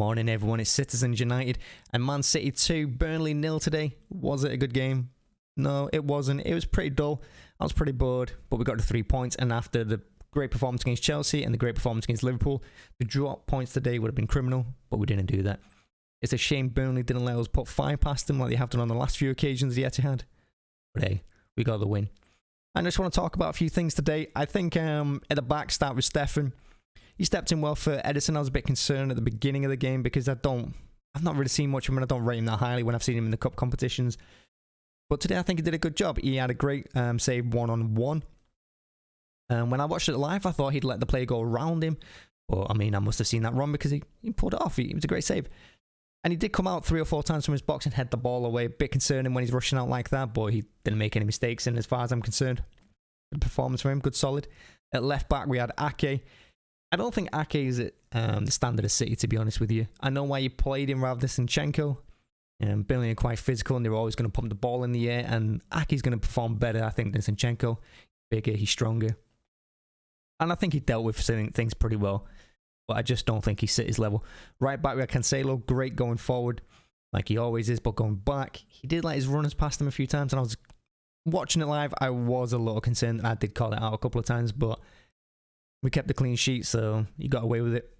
Morning everyone, it's Citizens United and Man City 2, Burnley 0 today. Was it a good game? No, it wasn't. It was pretty dull. I was pretty bored, but we got the 3 points, and after the great performance against Chelsea and the great performance against Liverpool, to drop points today would have been criminal, but we didn't do that. It's a shame Burnley didn't let us put 5 past them like they have done on the last few occasions the Etihad. But hey, we got the win. And I just want to talk about a few things today. I think at the back, start with Stefan. He stepped in well for Edison. I was a bit concerned at the beginning of the game because I've not really seen much of him, and I don't rate him that highly when I've seen him in the cup competitions. But today I think he did a good job. He had a great save one-on-one. When I watched it live, I thought he'd let the play go around him. But I mean, I must have seen that wrong because he pulled it off. It was a great save. And he did come out 3 or 4 times from his box and head the ball away. A bit concerning when he's rushing out like that, but he didn't make any mistakes. And as far as I'm concerned, good performance for him, good solid. At left back, we had Ake. I don't think Ake is at the standard of City, to be honest with you. I know why you played him rather than Zinchenko. Burnley are quite physical and they're always going to pump the ball in the air. And Ake's going to perform better, I think, than Zinchenko. Bigger, he's stronger. And I think he dealt with things pretty well. But I just don't think he's City's level. Right back, we had Cancelo. Great going forward, like he always is. But going back, he did let his runners past him a few times. And I was watching it live. I was a little concerned. And I did call it out a couple of times. But we kept the clean sheet, so he got away with it.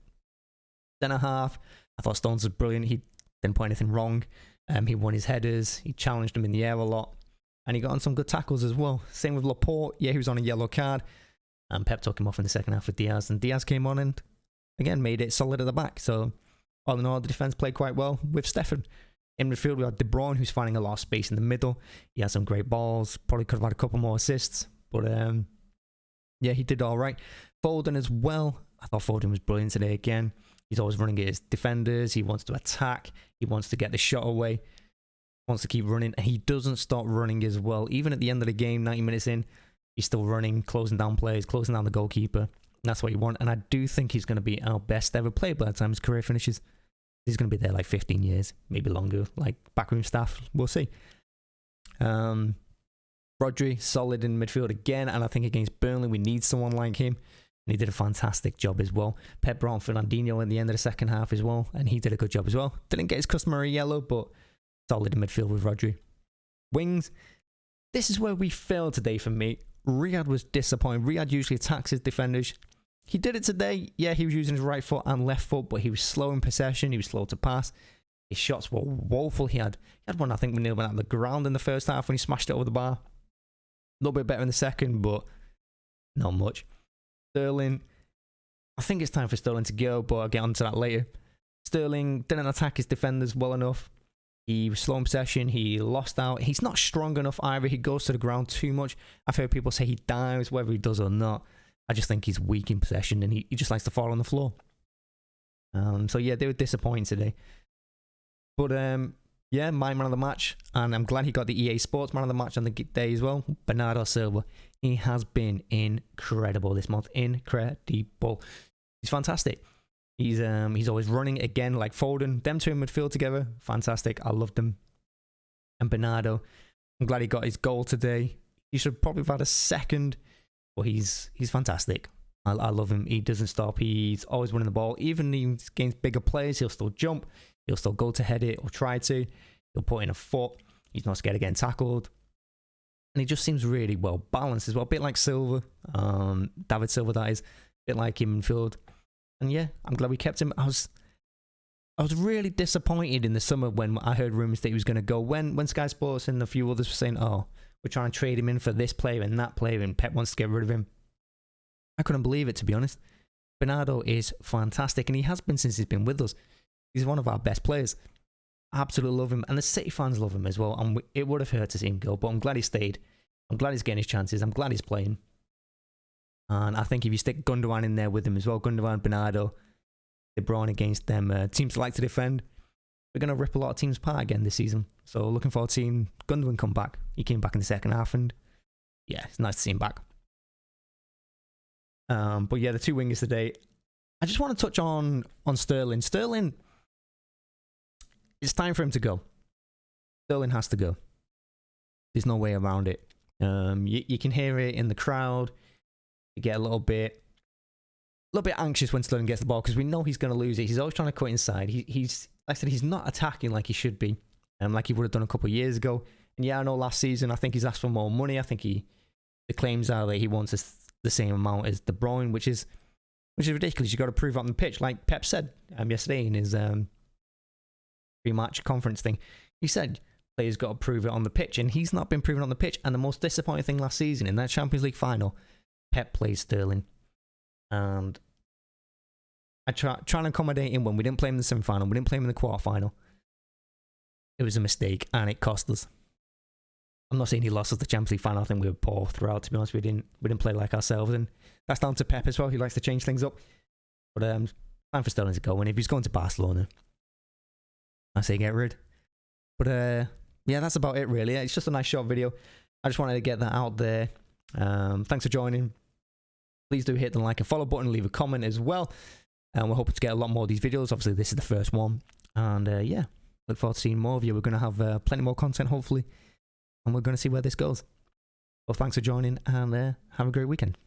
Then a half, I thought Stones was brilliant. He didn't put anything wrong. He won his headers. He challenged him in the air a lot. And he got on some good tackles as well. Same with Laporte. Yeah, he was on a yellow card. And Pep took him off in the second half with Diaz. And Diaz came on and, again, made it solid at the back. So, all in all, the defence played quite well with Stefan. In midfield, we had De Bruyne, who's finding a lot of space in the middle. He had some great balls. Probably could have had a couple more assists. But, yeah, he did all right. Foden as well. I thought Foden was brilliant today again. He's always running at his defenders. He wants to attack. He wants to get the shot away. He wants to keep running. And he doesn't stop running as well. Even at the end of the game, 90 minutes in, he's still running, closing down plays, closing down the goalkeeper. And that's what you want. And I do think he's going to be our best ever player by the time his career finishes. He's going to be there like 15 years, maybe longer, like backroom staff. We'll see. Rodri, solid in midfield again. And I think against Burnley, we need someone like him. And he did a fantastic job as well. Pep brought on Fernandinho in the end of the second half as well. And he did a good job as well. Didn't get his customary yellow, but solid in midfield with Rodri. Wings. This is where we failed today for me. Riyad was disappointing. Riyad usually attacks his defenders. He did it today. Yeah, he was using his right foot and left foot, but he was slow in possession. He was slow to pass. His shots were woeful. He had one, I think, when he went out of the ground in the first half when he smashed it over the bar. A little bit better in the second, but not much. Sterling, I think it's time for Sterling to go, but I'll get onto that later. Sterling didn't attack his defenders well enough. He was slow in possession. He lost out. He's not strong enough either. He goes to the ground too much. I've heard people say he dives, whether he does or not. I just think he's weak in possession and he just likes to fall on the floor. So yeah, they were disappointing today. But yeah, my man of the match, and I'm glad he got the EA Sports man of the match on the day as well. Bernardo Silva. He has been incredible this month. Incredible. He's fantastic. He's always running again like Foden. Them two in midfield together, fantastic. I loved them. And Bernardo, I'm glad he got his goal today. He should probably have had a second, but he's fantastic. I love him. He doesn't stop. He's always winning the ball. Even against bigger players, he'll still jump. He'll still go to head it or try to. He'll put in a foot. He's not scared of getting tackled. And he just seems really well balanced as well. A bit like Silva. David Silva, that is. A bit like him in field. And yeah, I'm glad we kept him. I was really disappointed in the summer when I heard rumours that he was going to go. When Sky Sports and a few others were saying, oh, we're trying to trade him in for this player and that player and Pep wants to get rid of him. I couldn't believe it, to be honest. Bernardo is fantastic and he has been since he's been with us. He's one of our best players. I absolutely love him and the City fans love him as well. And it would have hurt to see him go, but I'm glad he stayed. I'm glad he's getting his chances. I'm glad he's playing. And I think if you stick Gundogan in there with him as well, Gundogan, Bernardo, De Bruyne against them, teams like to defend, we're going to rip a lot of teams apart again this season. So looking forward to seeing Gundogan come back. He came back in the second half and yeah, it's nice to see him back. But yeah, the two wingers today. I just want to touch on Sterling. Sterling, it's time for him to go. Sterling has to go. There's no way around it. You can hear it in the crowd. You get a little bit little bit anxious when Sterling gets the ball because we know he's going to lose it. He's always trying to cut inside. He's like I said, he's not attacking like he should be, like he would have done a couple of years ago. And yeah, I know last season I think he's asked for more money. I think the claims are that he wants the same amount as De Bruyne, which is ridiculous. You got to prove it on the pitch, like Pep said yesterday in his pre-match conference thing. He said players got to prove it on the pitch, and he's not been proven on the pitch. And the most disappointing thing last season in that Champions League final, Pep played Sterling. And I trying to accommodate him when we didn't play him in the semi-final, we didn't play him in the quarter-final. It was a mistake, and it cost us. I'm not saying he lost us the Champions League final. I think we were poor throughout, to be honest. We didn't play like ourselves, and that's down to Pep as well. He likes to change things up. But time for Sterling to go, and if he's going to Barcelona, I say get rid. But yeah, that's about it really. It's just a nice short video. I just wanted to get that out there. Thanks for joining. Please do hit the like and follow button, leave a comment as well. And we're hoping to get a lot more of these videos. Obviously, this is the first one. And yeah, look forward to seeing more of you. We're going to have plenty more content, hopefully. And we're going to see where this goes. Well, thanks for joining, and have a great weekend.